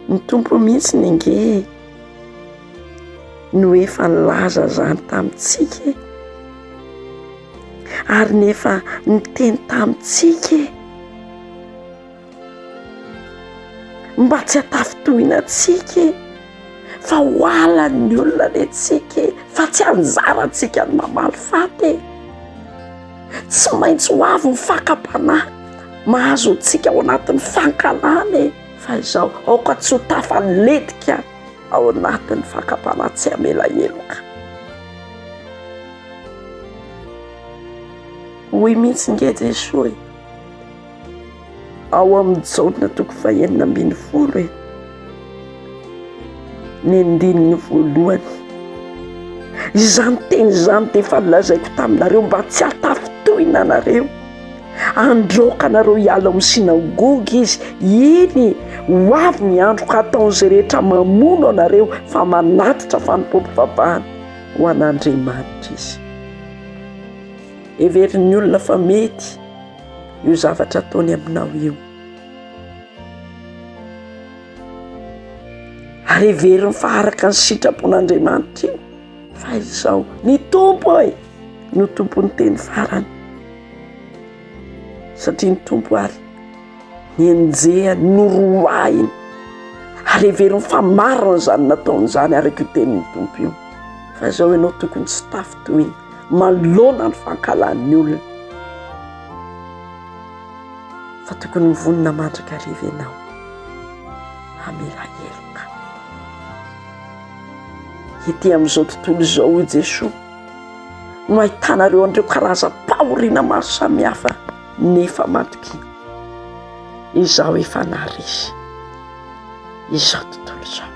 Ny tompo mihitsy ny nge no efa nilaza izany tamintsika ary nefa niteny tamintsika mba tsy hatafitohina antsika fa ho alan'ny olona lentsika fa tsy anjarantsika ny mamaly faty. Tsy maintsy ho avy ny fakapanahy mahazo antsika ao anatin'ny fankalany fa izao aoka tsy ho tafaledika ao anatin'ny fakapanahy tsy hamela heloka. Hoy mihitsy nge Jesoa ao amin'ny Jaona 9:20 ny andininy voalohany. Izany teny izany dia efa nilazaiko taminareo mba tsy hatafitohina anareo. Androka anareo hiala amin'ny sinagogy izy. Iny ho avy ny andro ka ataon'izay rehetra mamono anareo fa manatitra fanompom-pivavahana ho an'Andriamanitra izy. Heverin'ny olona fa mety io zavatra ataony aminao io. Ary heveriny fa araka ny sitrapon'Andriamanitra io. Fa izao ny tompo no tompo ny teny farany. Satria ny tompo ary ny enjehany noroahiny ary heveriny fa marina izany nataony izany araka io tenin'ny tompo io. Fa izao ianao tokony tsy tafitohina malona ny fankalan'ny olona fa tokony mivonona mandrakariva ianao hamela heloka. Ety amin'izao tontolo izao i Jesoa no ahitanareo an'ireo karazam-pahoriana maro samihafa nefa matoky. Izao efa naharesy izao tontolo izao.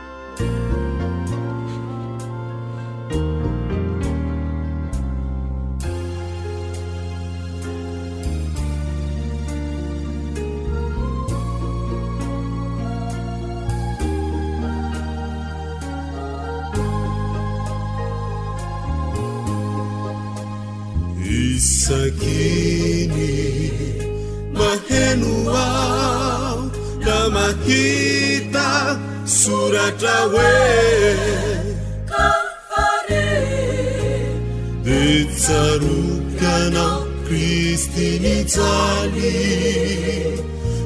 Isakini mahenu ao na mahita suratra we kafare detsarukana Kristi nijali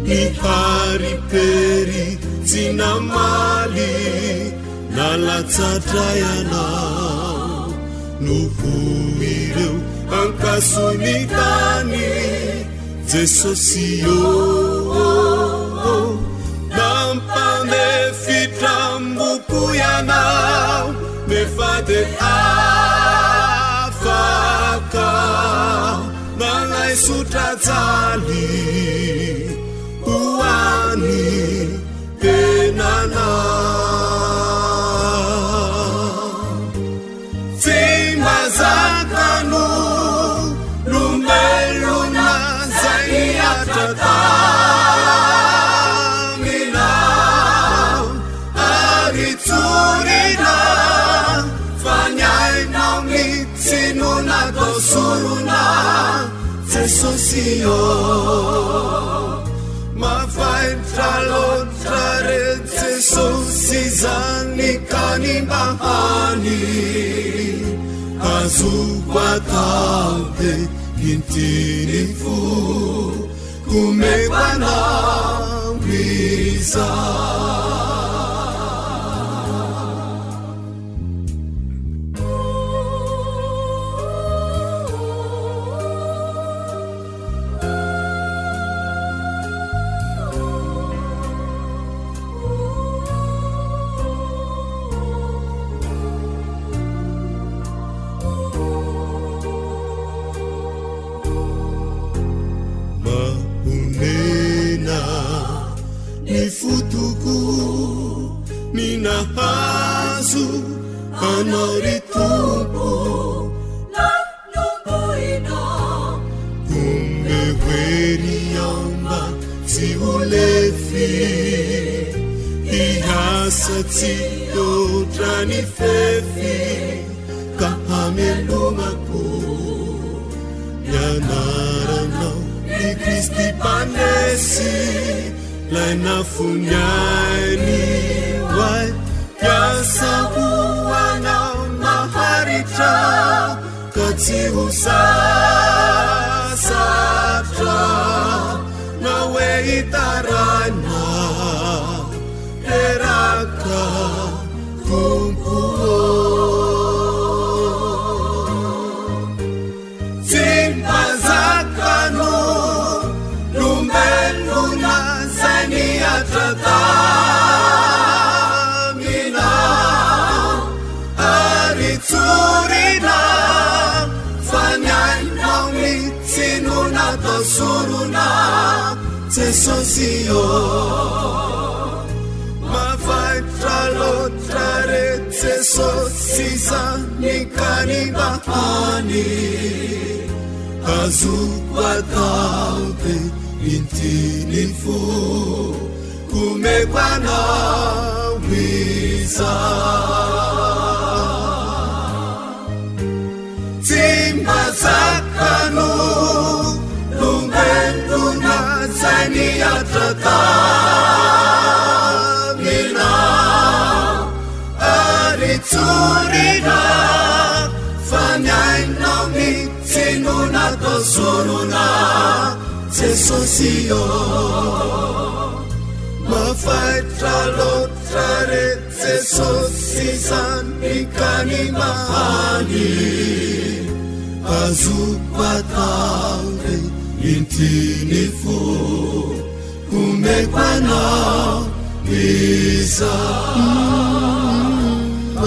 ni hari peri zinamali na latsatrayana nuhuireu ankasonitany jesosio nampane fitramboko ianao mefade afaka manay sotrajaly hoany tenana tsy mazakano lombelona zay atratamina ary tsorina fanyainao mitsinona tosorona jesosio mafaitra loatra re jesosy zany kanimbahany azoko atao de intiny fo kumekwanao iza hazo anaritumpo nanubuina kumbe weriamba ziulefi ihasa siotrani fefi kahamelungaku yanaranao ni Kristi panesi lainafunyani wai yasabuanao maharitra katsihusasatra nawe itarana heraka kumpuo zimpazakano lumbeluna zani atratamina aritsurina fanyainao mitsinuna tosuruna jesosio mafaitra loatra re jesosy zany kanibahany azoko atao de intiny fo kumekwanao iza tsy mazakano lumbeluna zany atratamina aritsurina fanyainao mitsinuna tosuruna jesosio mafaitra loatra re jesosy zany kanimahany azoko atao re intiny fo kumekwanao iza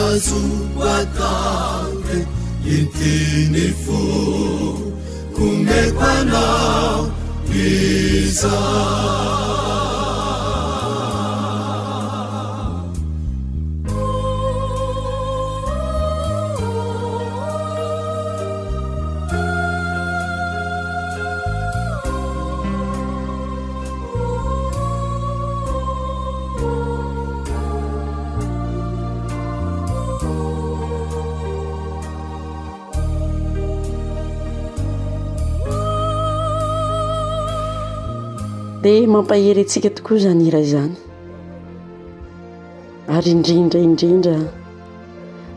azoko atao re intiny fo kumekwanao iza dia mampahery antsika tokoa zany iray zany ary indrindra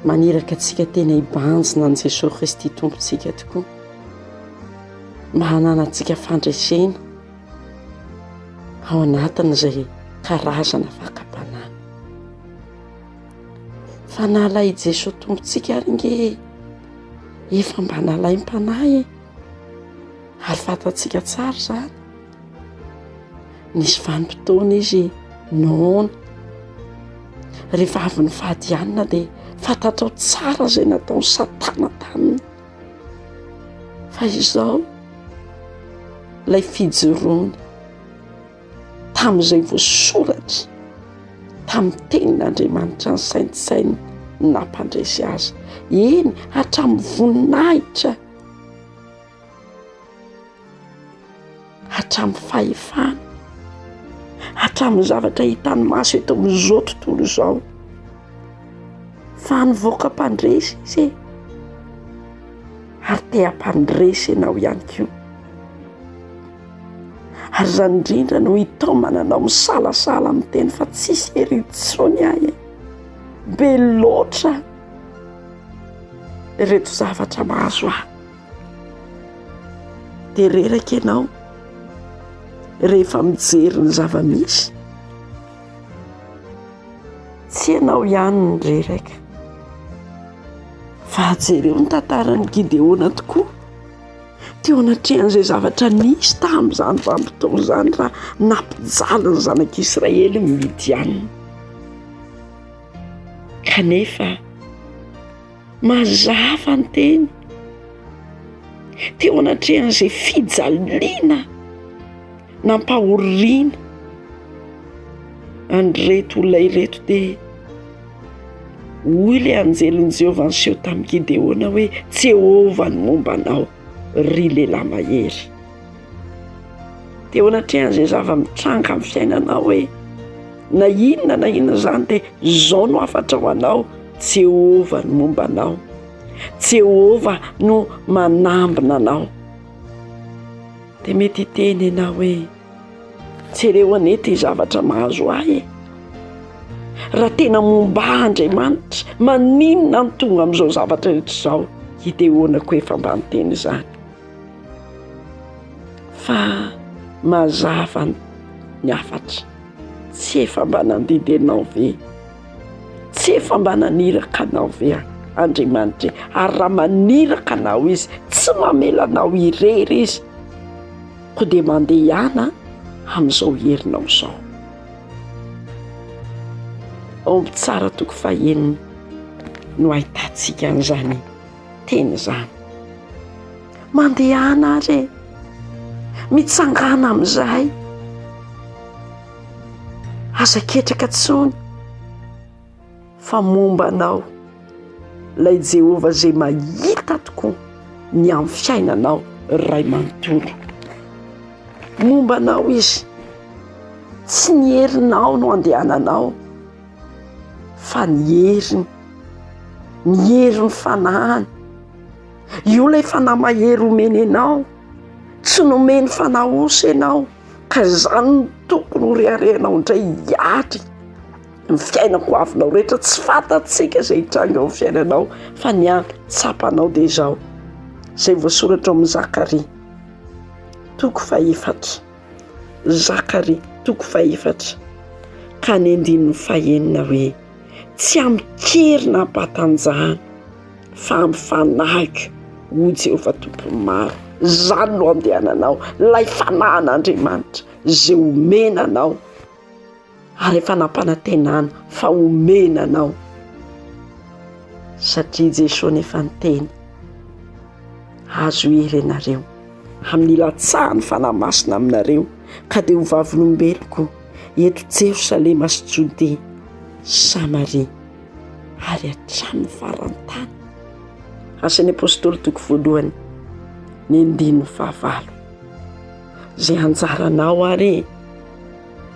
maniraka antsika tena hibanjina an' Jesosy Kristy tompontsika tokoa mba hanana antsika fandraisena ao anatin'izay karazana fakapanahy fa nalay Jesosy tompontsika ary nge efa mba nalay mpanahy ary fatatsika tsara zany nisy vanim-potoana izy noana rehefa avy ny fahadianina dia fantatrao tsara izay natao satana taminy fa izao ilay fijoroany tamin'izay voasoratra tamin'ny tenin'Andriamanitra ny saintsisainy nampandresy azy eny hatramin'ny voninahitra hatramin'ny fahefana hatramin'ny zavatra hitany maso eto amin'izao tontolo izao fa nivoaka mpandresy izy ary te hampandresy ianao ihany koa ary zany indrindra no hitomana anao misalasala amin'ny teny fa tsisy hery intsony ahy be loatra reto zavatra mahazo ahy dia reraka ianao rehefa mijery ny zava-misy tsy ianao ihany ny reraka fa jereo ny tantaran'ny Gideona tokoa teo anatrehan'izay zavatra nisy tamin'izany vanim-potoana izany raha nampijaly ny zanak'Israely ny Midianina kanefa mazava ny teny teo anatrehan'izay fijaliana nampahoriana andreto olona ireto dia hoy ilay anjelin' Jehovah niseho tamin'ny Gideona hoe Jehovah ny momba anao ry lehilahy mahery teo anatrehan'izay zava-mitranga amin'ny fiainanao hoe na inona zany dia izao no afatra ho anao Jehovah ny momba anao Jehovah no manambina anao dia mety hiteny ianao hoe jereo anety zavatra mahazo ahy raha tena momba Andriamanitra maninona ny tonga amin'izao zavatra rehetra izao Gideona koa efa mba niteny izany fa mazava ny afatra tsy efa mba nandidy anao ve tsy efa mba naniraka anao ve Andriamanitra ary raha maniraka anao izy tsy mamela anao irery izy ko dia mandeha ihana amin'izao herinao izao ao amin'ny tsara toko fahenina no ahitantsika an'izany teny izany mandeha ihana ary mitsangana amin'izay aza ketraka tsony fa momba anao ilay Jehovah izay mahita tokoa ny amin'ny fiainanao ray manontolo momba anao izy tsy ny herinao no andehananao fa ny heriny fanahany io ilay fanahy mahery omeny anao tsy nomeny fanahy osa ianao ka izany ny tokony horeharehanao indray hiatry ny fiainako avinao rehetra tsy fantatsika izay hitranga ao fiainanao fa ny any tsapanao dia izao izay voasoratra ao amin'ny Zakaria toko faefatra Zakaria toko faefatra ka ny andininy fahenina hoe tsy amikerina hampatanjahana fa amin'ny fanahiko ho Jehovah tompony maro zany no andehananao lay fanahan'Andriamanitra izay omena anao ary efa nampanantenana fa omena anao satria Jesosy nefa niteny azo hery ianareo amin'ny ilatsahany fanahy-masina aminareo ka dia ho vavin'olombeloko eto Jerosalema sy Jodea Samaria ary hatramin'ny farany tany asan'ny apôstôly toko voalohany ny 19 izay anjaranao ary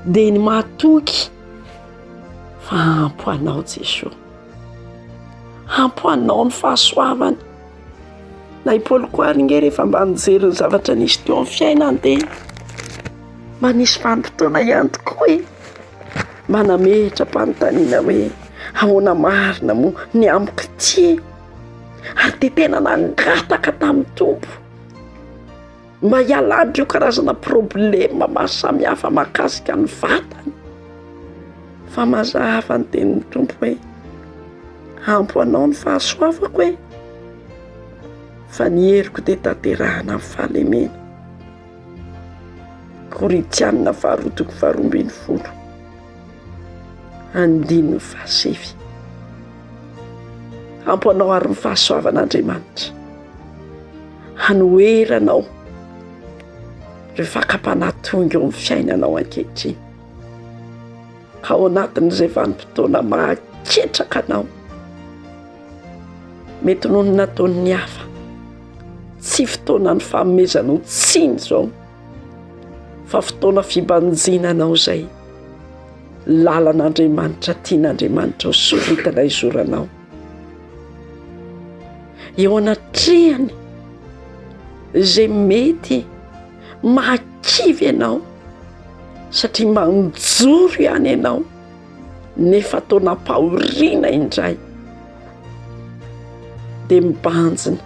dia ny mahatoky fa ampoanao Jesosy ampoanao ny fahasoavany na i Paoly koa ary nge rehefa mba nijery ny zavatra nisy teo amin'ny fiainany dia manisy vanim-potoana ihany tokoa mba nametra-panontaniana hoe ahoana marina moa ny amiko ty ary dia tena nangataka tamin'ny tompo mba hialadreo karazana problema maro samihafa mahakasika ny vatany fa mazava ny tenin'ny tompo hoe ampo anao ny fahasoavako fa ny heriko dia tanterahana amin'ny fahalemena. Koritianina 4:12 5. Ampoanao ary ny fahasoavan'Andriamanitra, hanoeranao ireo fakapanatonga eo amin'ny fiainanao ankehitriny, ka ao anatin'izay vanim-potoana mahaketraka anao, mety noho ny nataon'ny hafa, tsy fotoana ny fanomezanao tsiny izao, fa fotoana fibanjinanao izay lalan'Andriamanitra, tian'Andriamanitra ho soritana izoranao. Eo anatrehany izay mety mahakivy ianao satria manjoro ihany ianao, nefa taonam-pahoriana indray dia mibanjina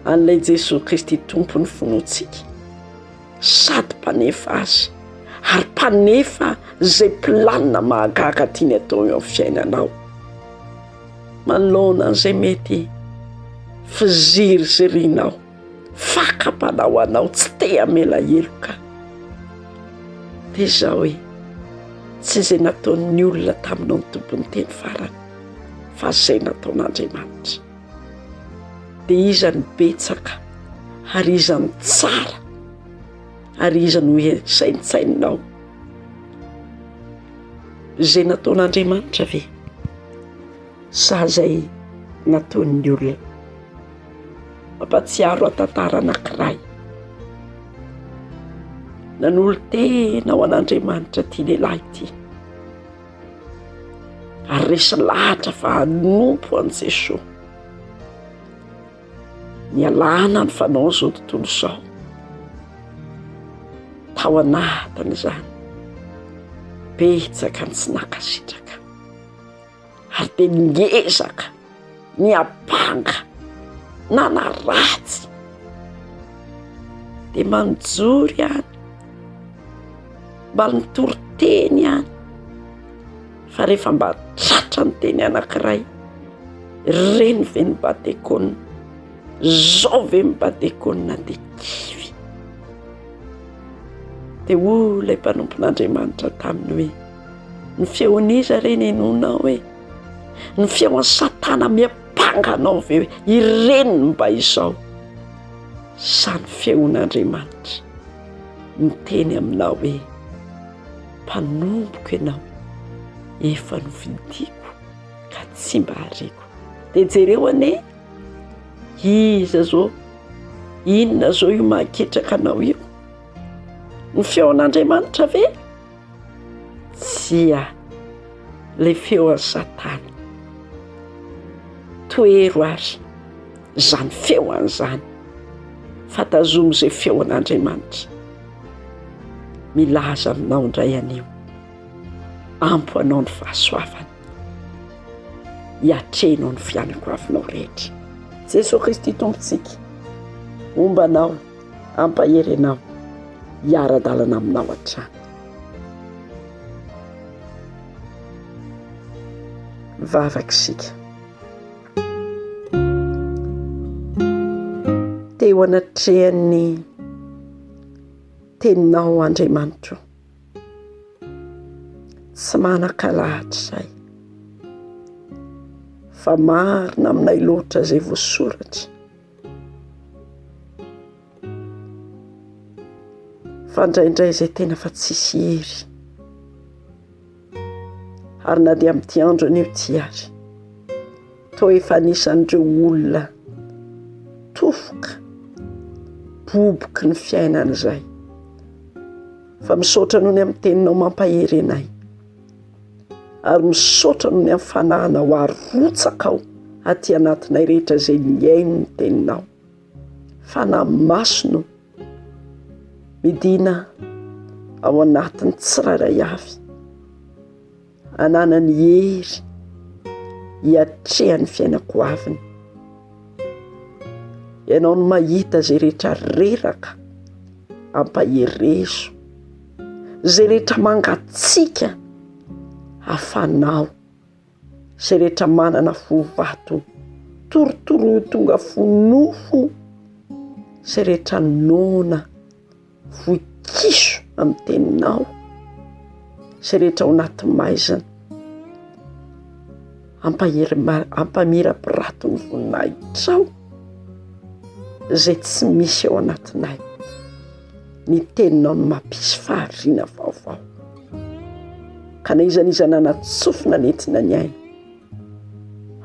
an'ilay Jesosy Kristy tompony fonoantsika, sady mpanefa azy ary mpanefa izay planina mahagaga tiany atao eo amin'ny fiainanao. Manoloana an'izay mety fizirizirinao, fakapanao anao tsy te hamela heloka, dia izao hoe tsy izay nataon'ny olona taminao ny tompony teny farany, fa izay nataon'Andriamanitra. Dia iza ny betsaka ary iza ny tsara ary iza no saintsainao, izay nataon'Andriamanitra ve sa izay nataon'ny olona? Mampatsiaro tantara anankiray, nanolo tena ho an'Andriamanitra ity lehilahy ity, ary resy lahatra fa hanompo an' Jesosy. Ny alana ny fanao izao tontolo izao, tao anatin'izany betsaka ny tsy nankasitraka, ary dia ngezaka ny apanga nanaratsy, dia manjory ihany, mba nitoroteny ihany, fa rehefa mba tratra ny teny anankiray, reny ve ny batekonina, zao ve ny batekonina, dia kivy. Dia ilay mpanompon'Andriamanitra taminy hoe, ny feon'iza reny enonao hoe, ny feon'ny Satana miapanga anao ve hoe ireny mba izao, sa ny feon'Andriamanitra miteny aminao hoe mpanomboko ianao, efa novidiko ka tsy mba hariko. Dia jereo ane, iza zao, inona zao io mahaketraka anao io? Ny feon'Andriamanitra ve? Tsia, le feon'ny Satana. Toero ary zany feon'izany, fa tazomo izay feon'Andriamanitra milaza aminao indray anio, ampo anao ny fahasoavana, hiatrenao ny fiainako avinao rehetra. Jesosy Kristy tompontsika, omba anao, ampahery anao, hiara-dalana aminao hatrany. Vavaka isika, teo anatrehan'ny teninao Andriamanitra, tsy manan-kalahatra izay, fa marina aminay loatra izay voasoratra, fa indraindray izay tena fa tsisy hery, ary na dia amin'ity andro anio ity ary, toa efa anisan'ireo olona tofoka, boboky ny fiainana izay, fa misaotra noho ny amin'ny teninao mampahery anay, ary misaotra noho ny amin'ny fanahana ho arotsaka ao aty anatinay rehetra izay nyaino ny teninao, fa na masono midina ao anatin'ny tsirairay avy, ananany hery hiatrehan'ny fiainako aviny. Ianao no mahita izay rehetra reraka ampaherezo, izay rehetra mangatsika hafanao, izay rehetra manana fovato torotoro tonga fonofo zay rehetra nona voikiso amin'ny teninao, zay rehetra ao anaty maizana ampamira-pirato ny voninahitrao zay tsy misy ao anatinay. Ny teninao no mampisy fahariana vaovao, ka na iza nanatsofina nentina ny aina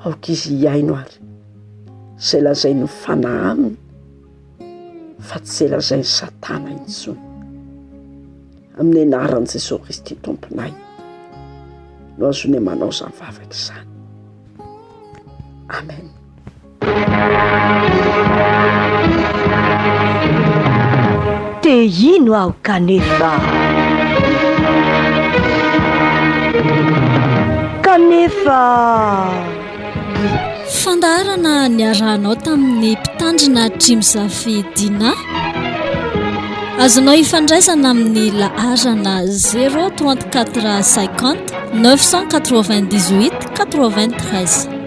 aoka izy hiaino ary zay lazay ny fanahy aminy fa tsy zay lazay ny satana intsony. Amin'ny anaran'i Jesosy Kristy tomponay no azony manao izany vavaka izany. Amen. Te hino aho kanefa, kanefa fandaharana ny arahanao tamin'ny mpitandrina trimsafidiana. Azonao ifandraisana amin'ny laharana 034 50 998 93.